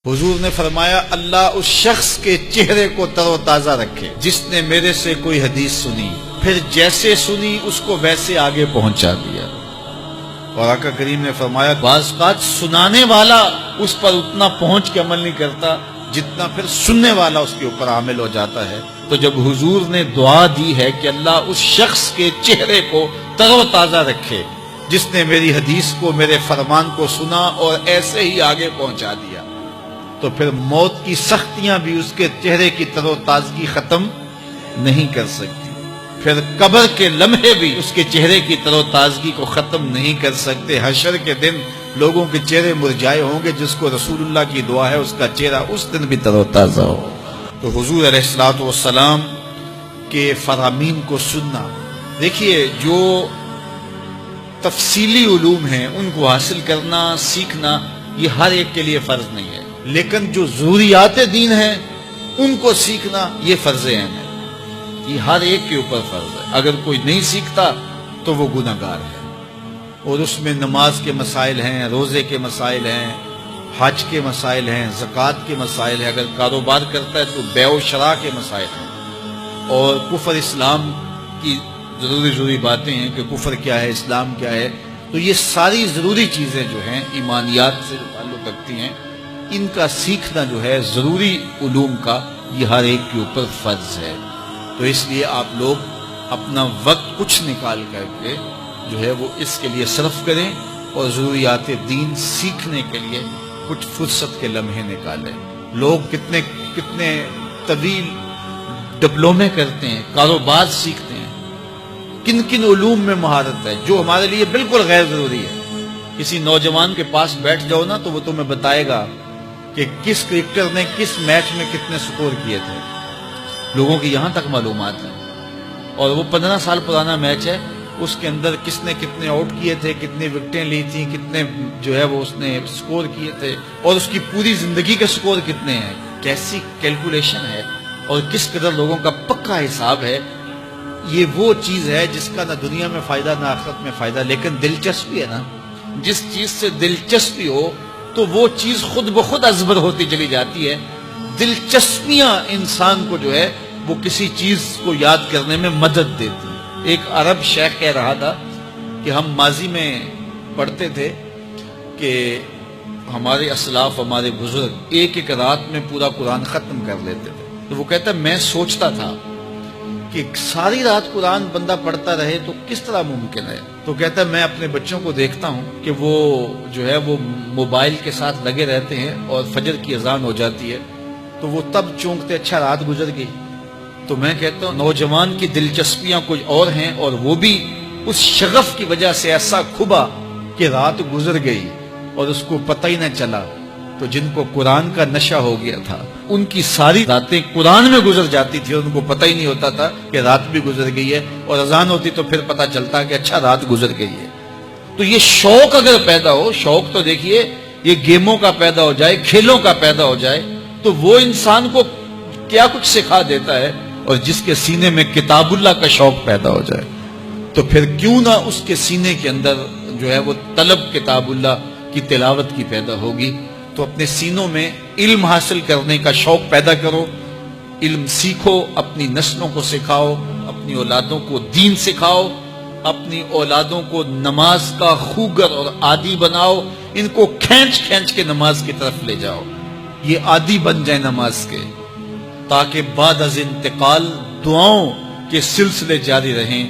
حضور نے فرمایا اللہ اس شخص کے چہرے کو تر و تازہ رکھے جس نے میرے سے کوئی حدیث سنی، پھر جیسے سنی اس کو ویسے آگے پہنچا دیا۔ اور آقا کریم نے فرمایا بعض اوقات سنانے والا اس پر اتنا پہنچ کے عمل نہیں کرتا جتنا پھر سننے والا اس کے اوپر عامل ہو جاتا ہے۔ تو جب حضور نے دعا دی ہے کہ اللہ اس شخص کے چہرے کو تر و تازہ رکھے جس نے میری حدیث کو، میرے فرمان کو سنا اور ایسے ہی آگے پہنچا دیا، تو پھر موت کی سختیاں بھی اس کے چہرے کی تر و تازگی ختم نہیں کر سکتی، پھر قبر کے لمحے بھی اس کے چہرے کی تر و تازگی کو ختم نہیں کر سکتے۔ حشر کے دن لوگوں کے چہرے مرجھائے ہوں گے، جس کو رسول اللہ کی دعا ہے اس کا چہرہ اس دن بھی تر و تازہ ہو۔ تو حضور علیہ الصلوۃ والسلام کے فرامین کو سننا، دیکھیے جو تفصیلی علوم ہیں ان کو حاصل کرنا، سیکھنا، یہ ہر ایک کے لیے فرض نہیں ہے، لیکن جو ضروریات دین ہیں ان کو سیکھنا یہ فرض عین ہے، یہ ہر ایک کے اوپر فرض ہے۔ اگر کوئی نہیں سیکھتا تو وہ گنہگار ہے، اور اس میں نماز کے مسائل ہیں، روزے کے مسائل ہیں، حج کے مسائل ہیں، زکوٰۃ کے مسائل ہیں، اگر کاروبار کرتا ہے تو بیع و شراء کے مسائل ہیں، اور کفر اسلام کی ضروری باتیں ہیں کہ کفر کیا ہے، اسلام کیا ہے۔ تو یہ ساری ضروری چیزیں جو ہیں ایمانیات سے جو تعلق رکھتی ہیں، ان کا سیکھنا جو ہے ضروری علوم کا، یہ ہر ایک کے اوپر فرض ہے۔ تو اس لیے آپ لوگ اپنا وقت کچھ نکال کر کے جو ہے وہ اس کے لیے صرف کریں، اور ضروریات دین سیکھنے کے لیے کچھ فرصت کے لمحے نکالیں۔ لوگ کتنے طویل ڈپلومے کرتے ہیں، کاروبار سیکھتے ہیں، کن علوم میں مہارت ہے جو ہمارے لیے بالکل غیر ضروری ہے۔ کسی نوجوان کے پاس بیٹھ جاؤ نا تو وہ تمہیں بتائے گا کہ کس کرکٹر نے کس میچ میں کتنے سکور کیے تھے، لوگوں کی یہاں تک معلومات ہیں، اور وہ 15 سال پرانا میچ ہے، اس کے اندر کس نے کتنے آؤٹ کیے تھے، کتنے وکٹیں لی تھیں، کتنے جو ہے وہ اس نے سکور کیے تھے، اور اس کی پوری زندگی کے سکور کتنے ہیں، کیسی کیلکولیشن ہے، اور کس قدر لوگوں کا پکا حساب ہے۔ یہ وہ چیز ہے جس کا نہ دنیا میں فائدہ نہ آخرت میں فائدہ، لیکن دلچسپی ہے نا، جس چیز سے دلچسپی ہو تو وہ چیز خود بخود ازبر ہوتی چلی جاتی ہے۔ دلچسپیاں انسان کو جو ہے وہ کسی چیز کو یاد کرنے میں مدد دیتی ہیں۔ ایک عرب شیخ کہہ رہا تھا کہ ہم ماضی میں پڑھتے تھے کہ ہمارے اسلاف، ہمارے بزرگ ایک رات میں پورا قرآن ختم کر لیتے تھے، تو وہ کہتا ہے میں سوچتا تھا کہ ساری رات قرآن بندہ پڑھتا رہے تو کس طرح ممکن ہے۔ تو کہتا ہے میں اپنے بچوں کو دیکھتا ہوں کہ وہ جو ہے وہ موبائل کے ساتھ لگے رہتے ہیں، اور فجر کی اذان ہو جاتی ہے تو وہ تب چونکتے اچھا رات گزر گئی۔ تو میں کہتا ہوں نوجوان کی دلچسپیاں کچھ اور ہیں، اور وہ بھی اس شغف کی وجہ سے ایسا کھبا کہ رات گزر گئی اور اس کو پتہ ہی نہ چلا۔ تو جن کو قرآن کا نشہ ہو گیا تھا ان کی ساری راتیں قرآن میں گزر جاتی تھی، اور ان کو پتہ ہی نہیں ہوتا تھا کہ رات بھی گزر گئی ہے، اور اذان ہوتی تو پھر پتہ چلتا کہ اچھا رات گزر گئی ہے۔ تو یہ شوق اگر پیدا ہو، شوق تو دیکھیے یہ گیموں کا پیدا ہو جائے، کھیلوں کا پیدا ہو جائے، تو وہ انسان کو کیا کچھ سکھا دیتا ہے، اور جس کے سینے میں کتاب اللہ کا شوق پیدا ہو جائے تو پھر کیوں نہ اس کے سینے کے اندر جو ہے وہ طلب کتاب اللہ کی تلاوت کی پیدا ہوگی۔ تو اپنے سینوں میں علم حاصل کرنے کا شوق پیدا کرو، علم سیکھو، اپنی نسلوں کو سکھاؤ، اپنی اولادوں کو دین سکھاؤ، اپنی اولادوں کو نماز کا خوگر اور عادی بناؤ، ان کو کھینچ کے نماز کی طرف لے جاؤ، یہ عادی بن جائے نماز کے، تاکہ بعد از انتقال دعاؤں کے سلسلے جاری رہیں۔